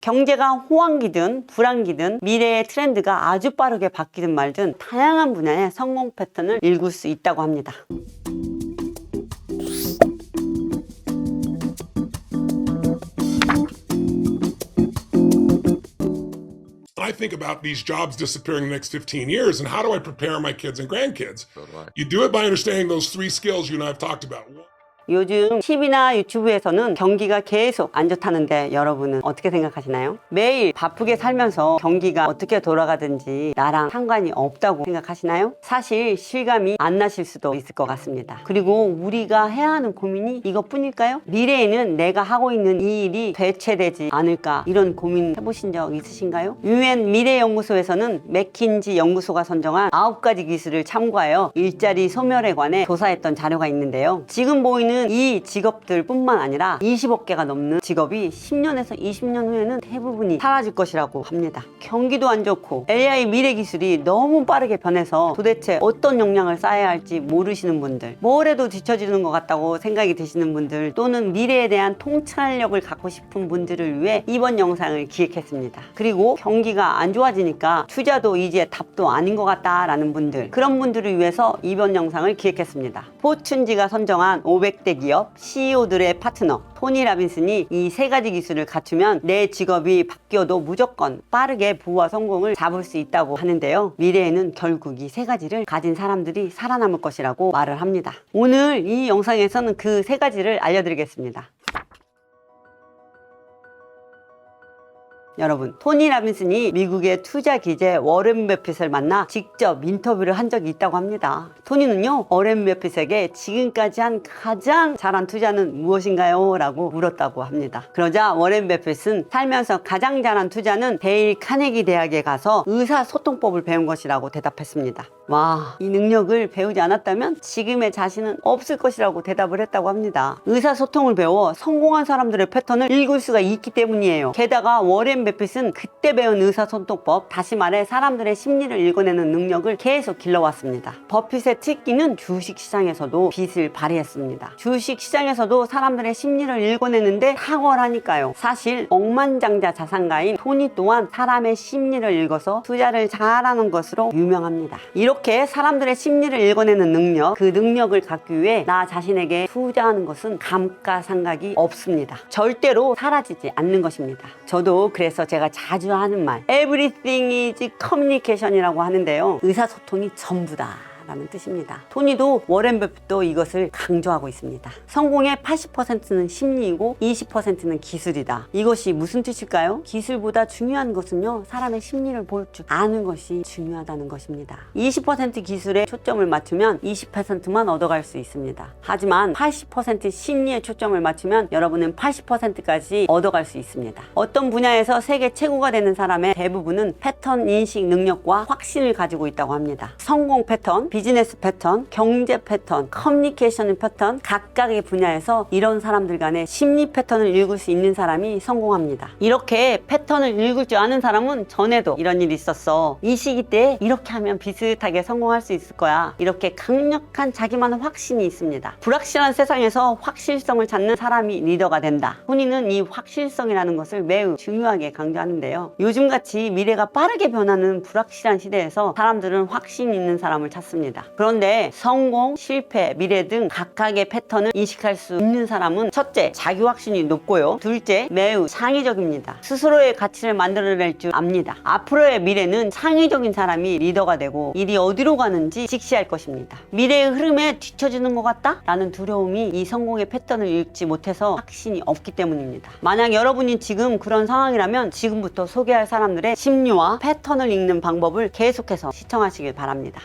경제가 호황기든 불황기든 미래의 트렌드가 아주 빠르게 바뀌든 말든 다양한 분야의 성공 패턴을 읽을 수 있다고 합니다. I think about these jobs disappearing in the next 15 years and how do I prepare my kids and grandkids? So do I. You do it by understanding those three skills you and I have talked about. 요즘 TV나 유튜브에서는 경기가 계속 안 좋다는데 여러분은 어떻게 생각하시나요? 매일 바쁘게 살면서 경기가 어떻게 돌아가든지 나랑 상관이 없다고 생각하시나요? 사실 실감이 안 나실 수도 있을 것 같습니다. 그리고 우리가 해야 하는 고민이 이것뿐일까요? 미래에는 내가 하고 있는 이 일이 대체되지 않을까 이런 고민 해보신 적 있으신가요? UN 미래연구소에서는 맥킨지 연구소가 선정한 9가지 기술을 참고하여 일자리 소멸에 관해 조사했던 자료가 있는데요. 지금 보이는 이 직업들 뿐만 아니라 20억 개가 넘는 직업이 10년에서 20년 후에는 대부분이 사라질 것이라고 합니다. 경기도 안 좋고 AI 미래 기술이 너무 빠르게 변해서 도대체 어떤 역량을 쌓아야 할지 모르시는 분들, 뭘 해도 뒤처지는 것 같다고 생각이 드시는 분들, 또는 미래에 대한 통찰력을 갖고 싶은 분들을 위해 이번 영상을 기획했습니다. 그리고 경기가 안 좋아지니까 투자도 이제 답도 아닌 것 같다라는 분들, 그런 분들을 위해서 이번 영상을 기획했습니다. 포춘지가 선정한 500대 기업 CEO들의 파트너 토니 라빈슨이 이 3가지 기술을 갖추면 내 직업이 바뀌어도 무조건 빠르게 부와 성공을 잡을 수 있다고 하는데요. 미래에는 결국 이 3가지를 가진 사람들이 살아남을 것이라고 말을 합니다. 오늘 이 영상에서는 그 3가지를 알려드리겠습니다. 여러분, 토니 라빈슨이 미국의 투자 기재 워렌 버핏을 만나 직접 인터뷰를 한 적이 있다고 합니다. 토니는요, 워렌 버핏에게 지금까지 한 가장 잘한 투자는 무엇인가요? 라고 물었다고 합니다. 그러자 워렌 버핏은 살면서 가장 잘한 투자는 데일 카네기 대학에 가서 의사소통법을 배운 것이라고 대답했습니다. 와, 이 능력을 배우지 않았다면 지금의 자신은 없을 것이라고 대답을 했다고 합니다. 의사소통을 배워 성공한 사람들의 패턴을 읽을 수가 있기 때문이에요. 게다가 워렌 버핏은 그때 배운 의사소통법, 다시 말해 사람들의 심리를 읽어내는 능력을 계속 길러왔습니다. 버핏의 특기는 주식시장에서도 빛을 발휘했습니다. 주식시장에서도 사람들의 심리를 읽어내는데 탁월하니까요. 사실 억만장자 자산가인 토니 또한 사람의 심리를 읽어서 투자를 잘하는 것으로 유명합니다. 이렇게 사람들의 심리를 읽어내는 능력, 그 능력을 갖기 위해 나 자신에게 투자하는 것은 감가상각이 없습니다. 절대로 사라지지 않는 것입니다. 저도 그래서 제가 자주 하는 말, Everything is communication이라고 하는데요. 의사소통이 전부다 라는 뜻입니다. 토니도 워렌 버핏도 이것을 강조하고 있습니다. 성공의 80%는 심리이고 20%는 기술이다. 이것이 무슨 뜻일까요? 기술보다 중요한 것은요, 사람의 심리를 볼 줄 아는 것이 중요하다는 것입니다. 20% 기술에 초점을 맞추면 20%만 얻어갈 수 있습니다. 하지만 80% 심리에 초점을 맞추면 여러분은 80%까지 얻어갈 수 있습니다. 어떤 분야에서 세계 최고가 되는 사람의 대부분은 패턴 인식 능력과 확신을 가지고 있다고 합니다. 성공 패턴, 비즈니스 패턴, 경제 패턴, 커뮤니케이션 패턴, 각각의 분야에서 이런 사람들 간의 심리 패턴을 읽을 수 있는 사람이 성공합니다. 이렇게 패턴을 읽을 줄 아는 사람은 전에도 이런 일이 있었어, 이 시기 때 이렇게 하면 비슷하게 성공할 수 있을 거야, 이렇게 강력한 자기만의 확신이 있습니다. 불확실한 세상에서 확실성을 찾는 사람이 리더가 된다. 토니는 이 확실성이라는 것을 매우 중요하게 강조하는데요. 요즘같이 미래가 빠르게 변하는 불확실한 시대에서 사람들은 확신 있는 사람을 찾습니다. 그런데 성공, 실패, 미래 등 각각의 패턴을 인식할 수 있는 사람은 첫째, 자기 확신이 높고요. 둘째, 매우 창의적입니다. 스스로의 가치를 만들어낼 줄 압니다. 앞으로의 미래는 창의적인 사람이 리더가 되고 일이 어디로 가는지 직시할 것입니다. 미래의 흐름에 뒤처지는 것 같다? 라는 두려움이 이 성공의 패턴을 읽지 못해서 확신이 없기 때문입니다. 만약 여러분이 지금 그런 상황이라면 지금부터 소개할 사람들의 심리와 패턴을 읽는 방법을 계속해서 시청하시길 바랍니다.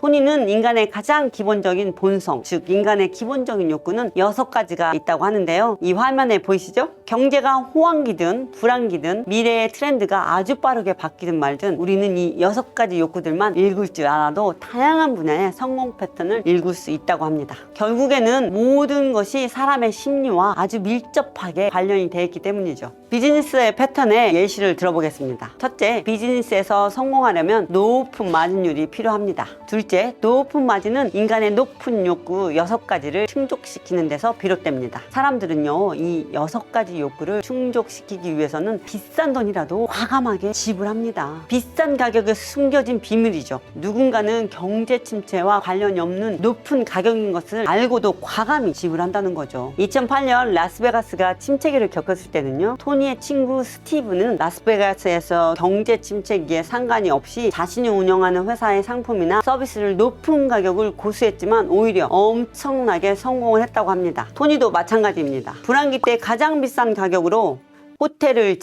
토니는 인간의 가장 기본적인 본성, 즉 인간의 기본적인 욕구는 6가지가 있다고 하는데요. 이 화면에 보이시죠? 경제가 호황기든 불황기든 미래의 트렌드가 아주 빠르게 바뀌든 말든 우리는 이 6가지 욕구들만 읽을 줄 알아도 다양한 분야의 성공 패턴을 읽을 수 있다고 합니다. 결국에는 모든 것이 사람의 심리와 아주 밀접하게 관련이 되어 있기 때문이죠. 비즈니스의 패턴의 예시를 들어보겠습니다. 첫째, 비즈니스에서 성공하려면 높은 마진율이 필요합니다. 둘째, 둘째, 높은 마진은 인간의 높은 욕구 6가지를 충족시키는 데서 비롯됩니다. 사람들은요, 이 6가지 욕구를 충족시키기 위해서는 비싼 돈이라도 과감하게 지불합니다. 비싼 가격에 숨겨진 비밀이죠. 누군가는 경제 침체와 관련이 없는 높은 가격인 것을 알고도 과감히 지불한다는 거죠. 2008년 라스베가스가 침체기를 겪었을 때는요, 토니의 친구 스티브는 라스베가스에서 경제 침체기에 상관이 없이 자신이 운영하는 회사의 상품이나 서비스를 높은 가격을 고수했지만 오히려 엄청나게 성공을 했다고 합니다. 토니도 마찬가지입니다. 불황기 때 가장 비싼 가격으로 호텔을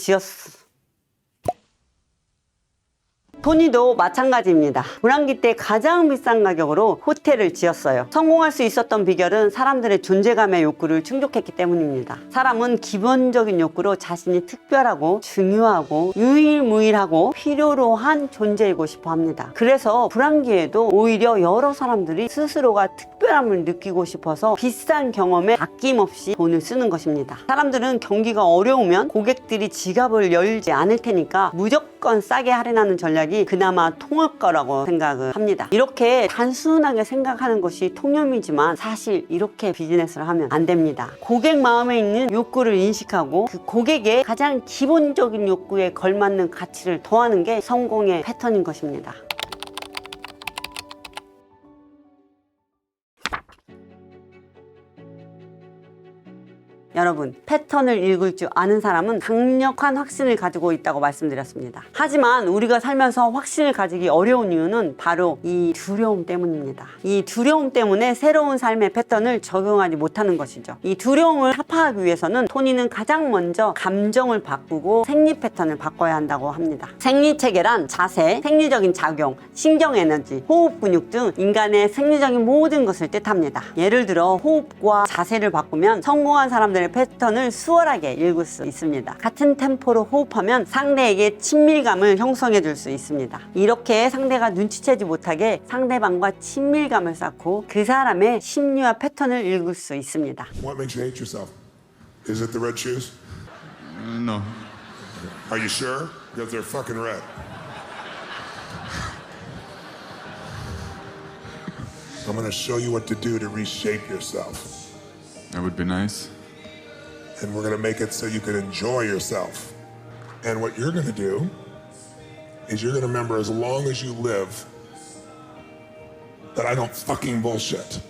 토니도 마찬가지입니다. 불황기 때 가장 비싼 가격으로 호텔을 지었어요. 성공할 수 있었던 비결은 사람들의 존재감의 욕구를 충족했기 때문입니다. 사람은 기본적인 욕구로 자신이 특별하고 중요하고 유일무이하고 필요로 한 존재이고 싶어 합니다. 그래서 불황기에도 오히려 여러 사람들이 스스로가 특별함을 느끼고 싶어서 비싼 경험에 아낌없이 돈을 쓰는 것입니다. 사람들은 경기가 어려우면 고객들이 지갑을 열지 않을 테니까 무조건 싸게 할인하는 전략이 그나마 통할 거라고 생각을 합니다. 이렇게 단순하게 생각하는 것이 통념이지만 사실 이렇게 비즈니스를 하면 안 됩니다. 고객 마음에 있는 욕구를 인식하고 그 고객의 가장 기본적인 욕구에 걸맞는 가치를 더하는 게 성공의 패턴인 것입니다. 여러분, 패턴을 읽을 줄 아는 사람은 강력한 확신을 가지고 있다고 말씀드렸습니다. 하지만 우리가 살면서 확신을 가지기 어려운 이유는 바로 이 두려움 때문입니다. 이 두려움 때문에 새로운 삶의 패턴을 적용하지 못하는 것이죠. 이 두려움을 타파하기 위해서는 토니는 가장 먼저 감정을 바꾸고 생리 패턴을 바꿔야 한다고 합니다. 생리체계란 자세, 생리적인 작용, 신경에너지, 호흡 근육 등 인간의 생리적인 모든 것을 뜻합니다. 예를 들어 호흡과 자세를 바꾸면 성공한 사람들의 패턴을 수월하게 읽을 수 있습니다. 같은 템포로 호흡하면 상대에게 친밀감을 형성해 줄 수 있습니다. 이렇게 상대가 눈치채지 못하게 상대방과 친밀감을 쌓고 그 사람의 심리와 패턴을 읽을 수 있습니다. What makes you hate yourself? Is it the red shoes? No. Are you sure? Because they're fucking red. I'm going to show you what to do to reshape yourself. That would be nice. And we're going to make it so you can enjoy yourself. And what you're going to do is you're going to remember as long as you live that I don't fucking bullshit.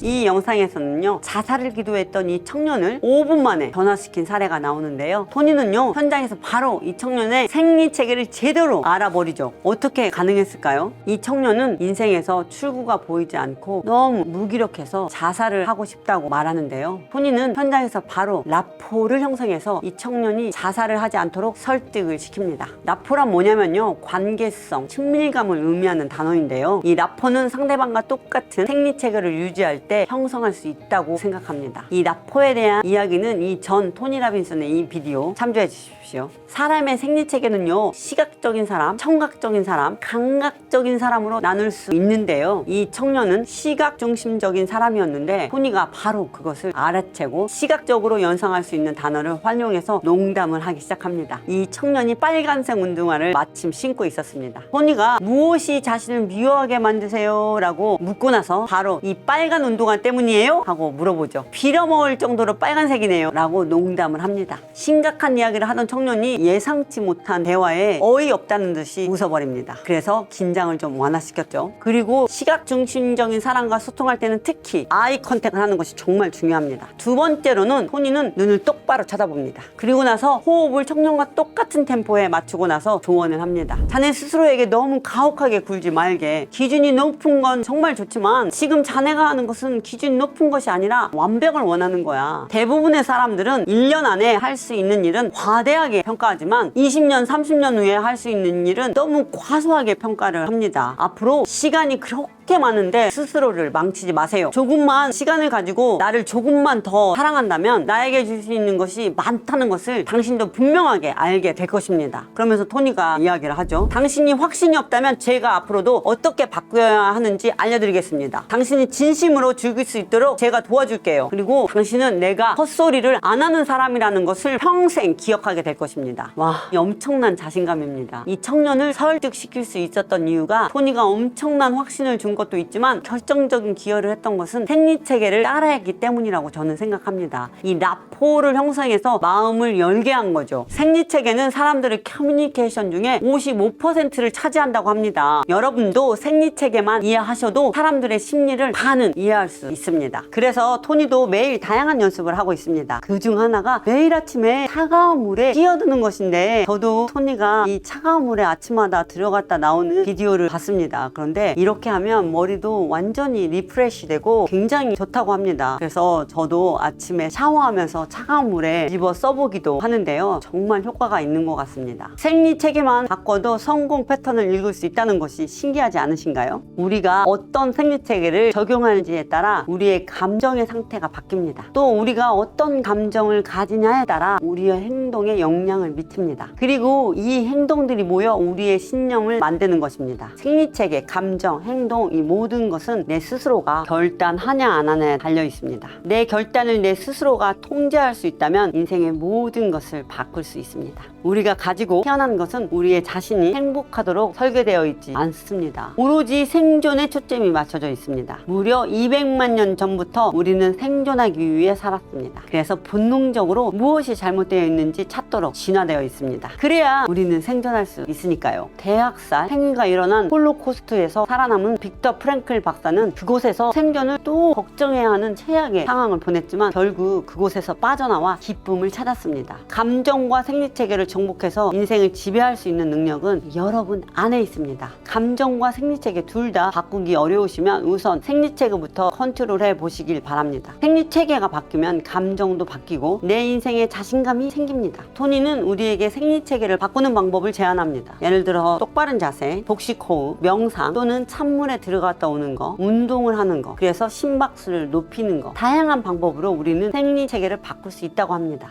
이 영상에서는요, 자살을 기도했던 이 청년을 5분 만에 변화시킨 사례가 나오는데요. 토니는요, 현장에서 바로 이 청년의 생리체계를 제대로 알아버리죠. 어떻게 가능했을까요? 이 청년은 인생에서 출구가 보이지 않고 너무 무기력해서 자살을 하고 싶다고 말하는데요. 토니는 현장에서 바로 라포를 형성해서 이 청년이 자살을 하지 않도록 설득을 시킵니다. 라포란 뭐냐면요, 관계성, 친밀감을 의미하는 단어인데요. 이 라포는 상대방과 똑같은 생리체계를 유지할 때 형성할 수 있다고 생각합니다. 이 라포에 대한 이야기는 이 전 토니 라빈슨의 이 비디오 참조해 주십시오. 사람의 생리체계는요, 시각적인 사람, 청각적인 사람, 감각적인 사람으로 나눌 수 있는데요. 이 청년은 시각 중심적인 사람이었는데 토니가 바로 그것을 알아채고 시각적으로 연상할 수 있는 단어를 활용해서 농담을 하기 시작합니다. 이 청년이 빨간색 운동화를 마침 신고 있었습니다. 토니가 무엇이 자신을 미워하게 만드세요? 라고 묻고 나서 바로 이 빨간 운동화 때문이에요? 하고 물어보죠. 빌어먹을 정도로 빨간색이네요 라고 농담을 합니다. 심각한 이야기를 하던 청년이 예상치 못한 대화에 어이없다는 듯이 웃어버립니다. 그래서 긴장을 좀 완화시켰죠. 그리고 시각 중심적인 사람과 소통할 때는 특히 아이 컨택을 하는 것이 정말 중요합니다. 두 번째로는 토니는 눈을 똑바로 쳐다봅니다. 그리고 나서 호흡을 청년과 똑같은 템포에 맞추고 나서 조언을 합니다. 자네 스스로에게 너무 가혹하게 굴지 말게. 기준이 높은 건 정말 좋지만 지금 자네가 하는 것은 기준이 높은 것이 아니라 완벽을 원하는 거야. 대부분의 사람들은 1년 안에 할 수 있는 일은 과대하게 평가하지만 20년, 30년 후에 할 수 있는 일은 너무 과소하게 평가를 합니다. 앞으로 시간이 그렇게 이렇게 많은데 스스로를 망치지 마세요. 조금만 시간을 가지고 나를 조금만 더 사랑한다면 나에게 줄 수 있는 것이 많다는 것을 당신도 분명하게 알게 될 것입니다. 그러면서 토니가 이야기를 하죠. 당신이 확신이 없다면 제가 앞으로도 어떻게 바뀌어야 하는지 알려드리겠습니다. 당신이 진심으로 즐길 수 있도록 제가 도와줄게요. 그리고 당신은 내가 헛소리를 안 하는 사람이라는 것을 평생 기억하게 될 것입니다. 와, 이 엄청난 자신감입니다. 이 청년을 설득시킬 수 있었던 이유가 토니가 엄청난 확신을 준 것도 있지만 결정적인 기여를 했던 것은 생리체계를 따라했기 때문이라고 저는 생각합니다. 이 라포를 형성해서 마음을 열게 한 거죠. 생리체계는 사람들의 커뮤니케이션 중에 55%를 차지한다고 합니다. 여러분도 생리체계만 이해하셔도 사람들의 심리를 반은 이해할 수 있습니다. 그래서 토니도 매일 다양한 연습을 하고 있습니다. 그 중 하나가 매일 아침에 차가운 물에 뛰어드는 것인데 저도 토니가 이 차가운 물에 아침마다 들어갔다 나오는 비디오를 봤습니다. 그런데 이렇게 하면 머리도 완전히 리프레시 되고 굉장히 좋다고 합니다. 그래서 저도 아침에 샤워하면서 차가운 물에 집어 써보기도 하는데요. 정말 효과가 있는 것 같습니다. 생리체계만 바꿔도 성공 패턴을 읽을 수 있다는 것이 신기하지 않으신가요? 우리가 어떤 생리체계를 적용하는지에 따라 우리의 감정의 상태가 바뀝니다. 또 우리가 어떤 감정을 가지냐에 따라 우리의 행동에 영향을 미칩니다. 그리고 이 행동들이 모여 우리의 신념을 만드는 것입니다. 생리체계, 감정, 행동 이 모든 것은 내 스스로가 결단하냐 안 하냐에 달려 있습니다. 내 결단을 내 스스로가 통제할 수 있다면 인생의 모든 것을 바꿀 수 있습니다. 우리가 가지고 태어난 것은 우리의 자신이 행복하도록 설계되어 있지 않습니다. 오로지 생존에 초점이 맞춰져 있습니다. 무려 200만 년 전부터 우리는 생존하기 위해 살았습니다. 그래서 본능적으로 무엇이 잘못되어 있는지 찾도록 진화되어 있습니다. 그래야 우리는 생존할 수 있으니까요. 대학살 행위가 일어난 홀로코스트에서 살아남은 빅터 프랭클 박사는 그곳에서 생존을 또 걱정해야 하는 최악의 상황을 보냈지만 결국 그곳에서 빠져나와 기쁨을 찾았습니다. 감정과 생리체계를 정복해서 인생을 지배할 수 있는 능력은 여러분 안에 있습니다. 감정과 생리체계 둘 다 바꾸기 어려우시면 우선 생리체계부터 컨트롤해 보시길 바랍니다. 생리체계가 바뀌면 감정도 바뀌고 내 인생에 자신감이 생깁니다. 토니는 우리에게 생리체계를 바꾸는 방법을 제안합니다. 예를 들어 똑바른 자세, 복식호흡, 명상 또는 찬물에 들어갔다 오는 거, 운동을 하는 거, 그래서 심박수를 높이는 거, 다양한 방법으로 우리는 생리체계를 바꿀 수 있다고 합니다.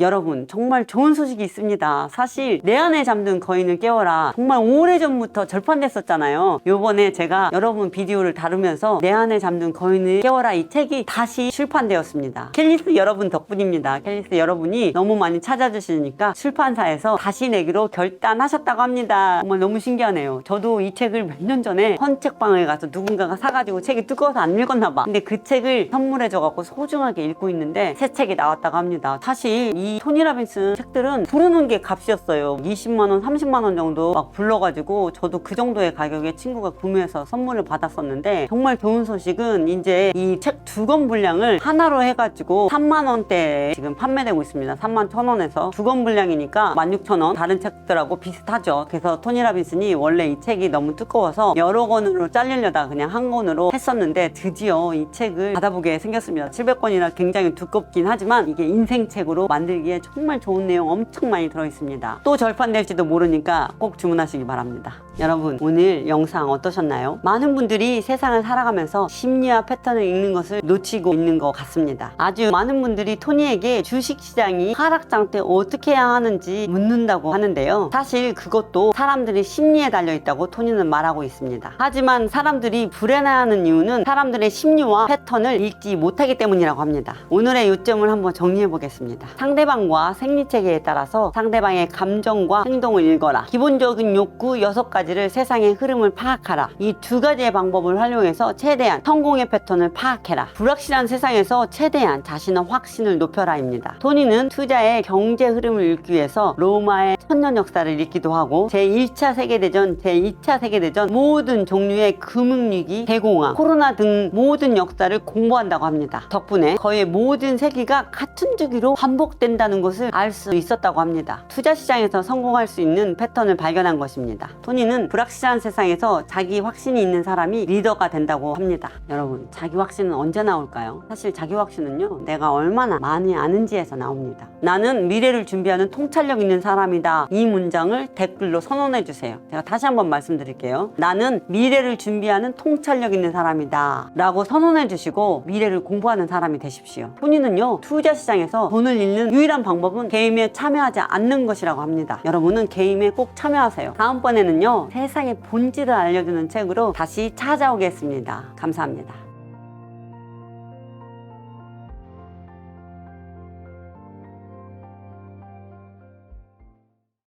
여러분 정말 좋은 소식이 있습니다. 사실 내 안에 잠든 거인을 깨워라 정말 오래전부터 절판됐었잖아요. 요번에 제가 여러분 비디오를 다루면서 내 안에 잠든 거인을 깨워라 이 책이 다시 출판되었습니다. 캘리스 여러분 덕분입니다. 캘리스 여러분이 너무 많이 찾아주시니까 출판사에서 다시 내기로 결단하셨다고 합니다. 정말 너무 신기하네요. 저도 이 책을 몇 년 전에 헌책방에 가서 누군가가 사가지고 책이 두꺼워서 안 읽었나 봐. 근데 그 책을 선물해줘갖고 소중하게 읽고 있는데 새 책이 나왔다고 합니다. 사실 이 토니 라빈슨 책들은 부르는 게 값이었어요. 20만원, 30만원 정도 막 불러가지고 저도 그 정도의 가격에 친구가 구매해서 선물을 받았었는데 정말 좋은 소식은 이제 이 책 2권 분량을 하나로 해가지고 3만원대에 지금 판매되고 있습니다. 31,000원에서 2권 분량이니까 16,000원 다른 책들하고 비슷하죠. 그래서 토니 라빈슨이 원래 이 책이 너무 두꺼워서 여러 권으로 잘리려다가 그냥 한 권으로 했었는데 드디어 이 책을 받아보게 생겼습니다. 700권이라 굉장히 두껍긴 하지만 이게 인생책으로 만들기에 정말 좋은 내용 엄청 많이 들어있습니다. 또 절판될지도 모르니까 꼭 주문하시기 바랍니다. 여러분 오늘 영상 어떠셨나요? 많은 분들이 세상을 살아가면서 심리와 패턴을 읽는 것을 놓치고 있는 것 같습니다. 아주 많은 분들이 토니에게 주식시장이 하락 상태 어떻게 해야 하는지 묻는다고 하는데요. 사실 그것도 사람들의 심리에 달려있다고 토니는 말하고 있습니다. 하지만 사람들이 불안해하는 이유는 사람들의 심리와 패턴을 읽지 못하기 때문이라고 합니다. 오늘의 요점을 한번 정리해 보겠습니다. 상대방과 생리체계에 따라서 상대방의 감정과 행동을 읽어라. 기본적인 욕구 6가지를 세상의 흐름을 파악하라. 이 2가지의 방법을 활용해서 최대한 성공의 패턴을 파악해라. 불확실한 세상에서 최대한 자신의 확신을 높여라입니다. 토니는 투자의 경제 흐름을 읽기 위해서 로마의 천년 역사를 읽기도 하고 제1차 세계대전, 제2차 세계대전 모든 종류의 금융위기, 대공황, 코로나 등 모든 역사를 공부한다고 합니다. 덕분에 거의 모든 세기가 같은 주기로 반복된다는 것을 알 수 있었다고 합니다. 투자 시장에서 성공할 수 있는 패턴을 발견한 것입니다. 토니는 토니는 불확실한 세상에서 자기 확신이 있는 사람이 리더가 된다고 합니다. 여러분, 자기 확신은 언제 나올까요? 사실 자기 확신은요, 내가 얼마나 많이 아는지에서 나옵니다. 나는 미래를 준비하는 통찰력 있는 사람이다. 이 문장을 댓글로 선언해 주세요. 제가 다시 한번 말씀드릴게요. 나는 미래를 준비하는 통찰력 있는 사람이다 라고 선언해 주시고 미래를 공부하는 사람이 되십시오. 토니는요, 투자 시장에서 돈을 잃는 유일한 방법은 게임에 참여하지 않는 것이라고 합니다. 여러분은 게임에 꼭 참여하세요. 다음번에는요, 세상의 본질을 알려주는 책으로 다시 찾아오겠습니다. 감사합니다.